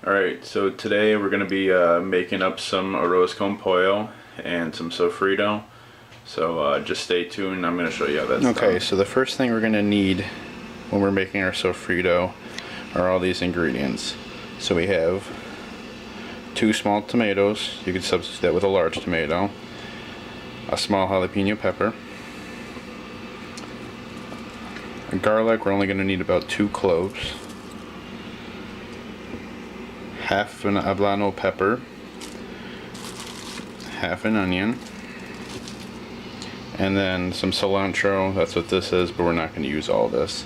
Alright, so today we're going to be making up some arroz con pollo and some sofrito. So just stay tuned, I'm going to show you how that's done. Okay, so the first thing we're going to need when we're making our sofrito are all these ingredients. So we have 2 small tomatoes, you can substitute that with a large tomato, a small jalapeno pepper, garlic, we're only going to need about 2 cloves, half an habanero pepper, half an onion, and then some cilantro. That's what this is, but we're not going to use all this.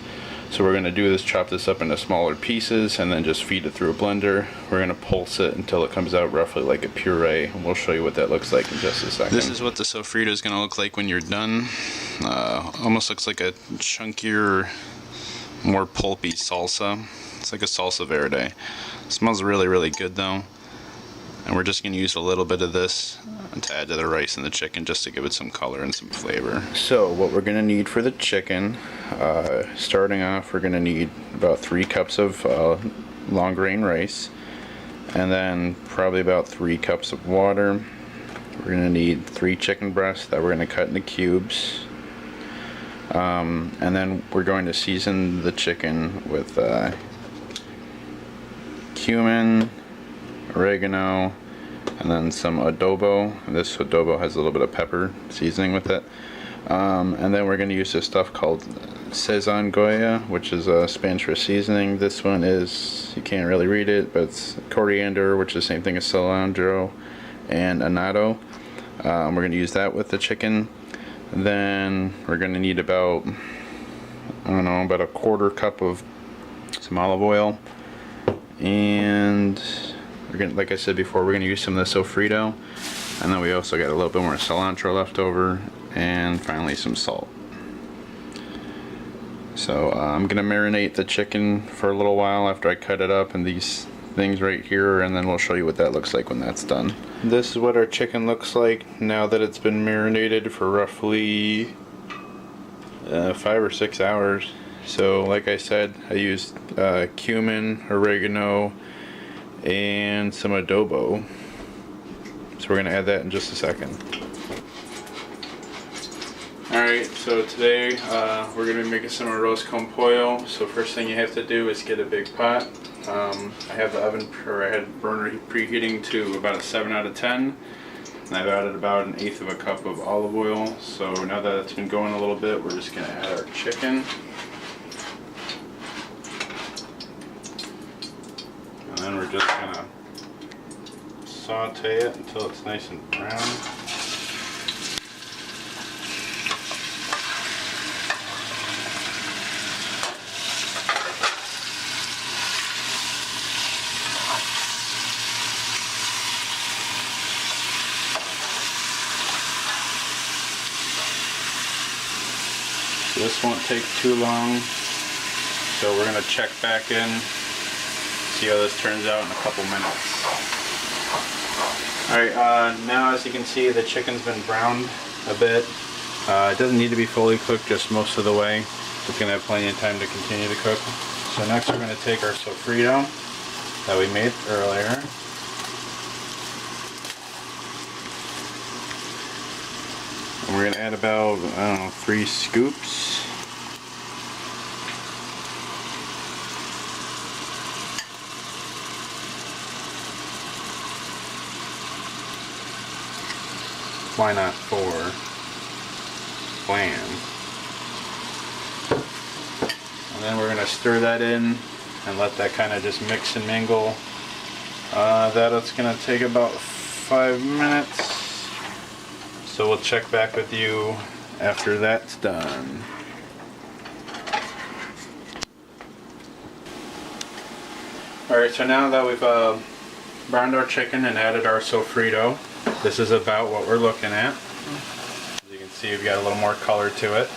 So we're going to do this, chop this up into smaller pieces, and then just feed it through a blender. We're going to pulse it until it comes out roughly like a puree, and we'll show you what that looks like in just a second. This is what the sofrito is going to look like when you're done. Almost looks like a chunkier, more pulpy salsa. It's like a salsa verde. It smells really, really good though. And we're just going to use a little bit of this to add to the rice and the chicken just to give it some color and some flavor. So what we're going to need for the chicken, starting off we're going to need about 3 cups of long grain rice, and then probably about 3 cups of water. We're going to need 3 chicken breasts that we're going to cut into cubes. And then we're going to season the chicken with cumin, oregano, and then some adobo. This adobo has a little bit of pepper seasoning with it. And then we're going to use this stuff called Sazon Goya, which is a Spanish for seasoning. This one is, you can't really read it, but it's coriander, which is the same thing as cilantro, and annatto. We're going to use that with the chicken. And then we're going to need about, I don't know, about a 1/4 cup of some olive oil. And we're gonna, like I said before, we're gonna use some of the sofrito, and then we also got a little bit more cilantro left over, and finally some salt. So I'm gonna marinate the chicken for a little while after I cut it up in these things right here, and then we'll show you what that looks like when that's done. This is what our chicken looks like now that it's been marinated for roughly 5 or 6 hours. So like I said, I used cumin, oregano, and some adobo. So we're going to add that in just a second. Alright, so today we're going to be making some arroz con pollo. So first thing you have to do is get a big pot. I have the oven, or I had the burner preheating to about a 7 out of 10. And I've added about 1/8 of a cup of olive oil. So now that it's been going a little bit, we're just going to add our chicken. And then we're just going to saute it until it's nice and brown. This won't take too long, so we're going to check back in, see how this turns out in a couple minutes. Alright, now as you can see, the chicken's been browned a bit. It doesn't need to be fully cooked, just most of the way. It's going to have plenty of time to continue to cook. So next we're going to take our sofrito that we made earlier. And we're going to add about, I don't know, 3 scoops. Why not 4? Plan. And then we're going to stir that in and let that kind of just mix and mingle. That's going to take about 5 minutes. So we'll check back with you after that's done. Alright, so now that we've browned our chicken and added our sofrito, this is about what we're looking at. As you can see, we've got a little more color to it.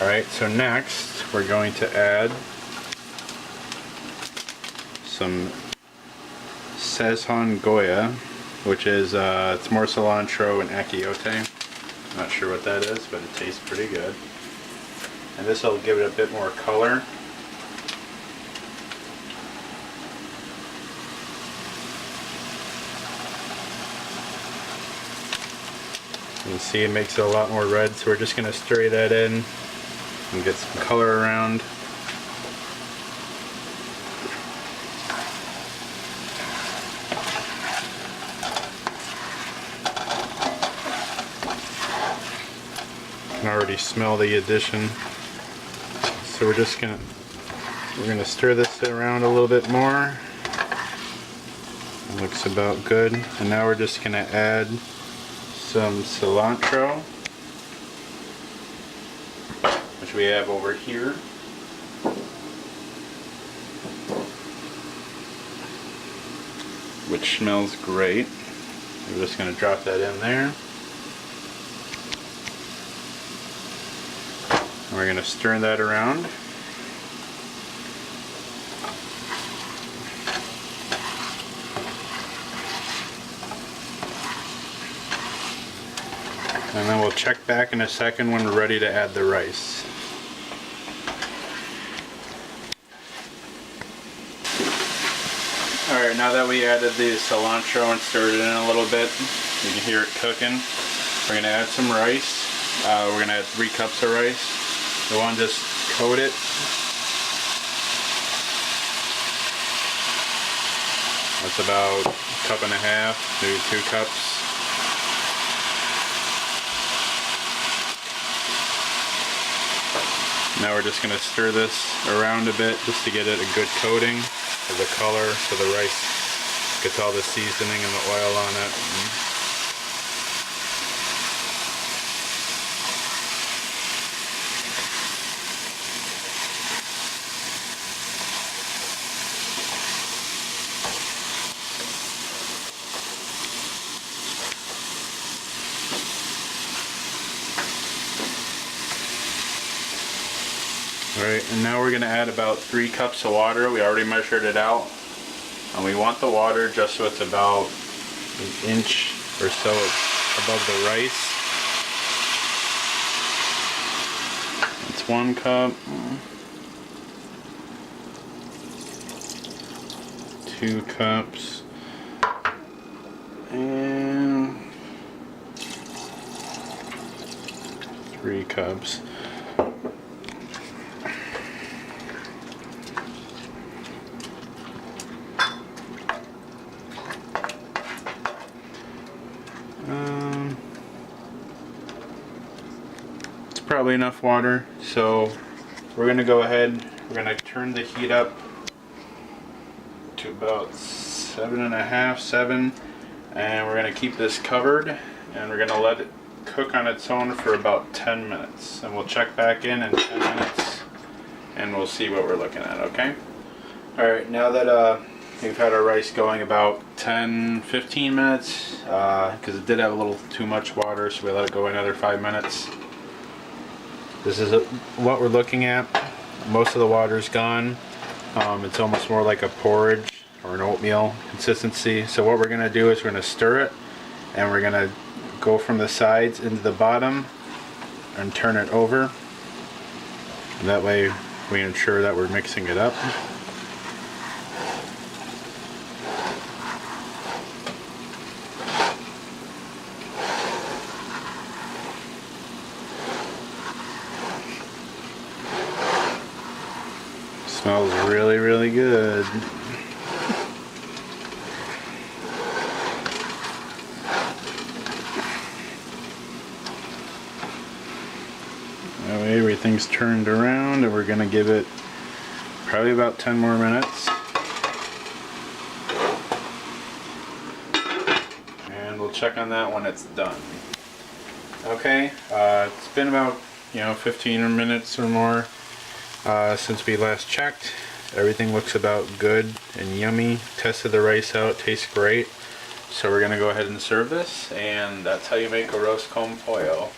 Alright, so next we're going to add some Sazon Goya, which is it's more cilantro and achiote. Not sure what that is, but it tastes pretty good. And this will give it a bit more color. You can see it makes it a lot more red, so we're just going to stir that in and get some color around. I can already smell the addition. So we're gonna stir this around a little bit more. It looks about good. And now we're just gonna add some cilantro, which we have over here. Which smells great. We're just gonna drop that in there. And we're gonna stir that around. And then we'll check back in a second when we're ready to add the rice. Alright, now that we added the cilantro and stirred it in a little bit, you can hear it cooking. We're going to add some rice. We're going to add 3 cups of rice. We want to just coat it. That's about a cup and a half, maybe 2 cups. Now we're just going to stir this around a bit just to get it a good coating of the color, so the rice gets all the seasoning and the oil on it. Alright, and now we're going to add about 3 cups of water. We already measured it out. And we want the water just so it's about an inch or so above the rice. It's 1 cup. 2 cups. And 3 cups. It's probably enough water, so we're going to go ahead, we're going to turn the heat up to about 7.5, 7, and we're going to keep this covered, and we're going to let it cook on its own for about 10 minutes, and we'll check back in 10 minutes and we'll see what we're looking at, okay? Alright, now that we've had our rice going about 10-15 minutes, because it did have a little too much water, so we let it go another 5 minutes. This is what we're looking at. Most of the water's gone. It's almost more like a porridge or an oatmeal consistency. So what we're going to do is we're going to stir it, and we're going to go from the sides into the bottom and turn it over. And that way we ensure that we're mixing it up. Smells really, really good. That way everything's turned around, and we're going to give it probably about 10 more minutes. And we'll check on that when it's done. Okay, it's been about 15 minutes or more since we last checked. Everything looks about good and yummy. Tested the rice out, tastes great. So we're going to go ahead and serve this, and that's how you make arroz con pollo.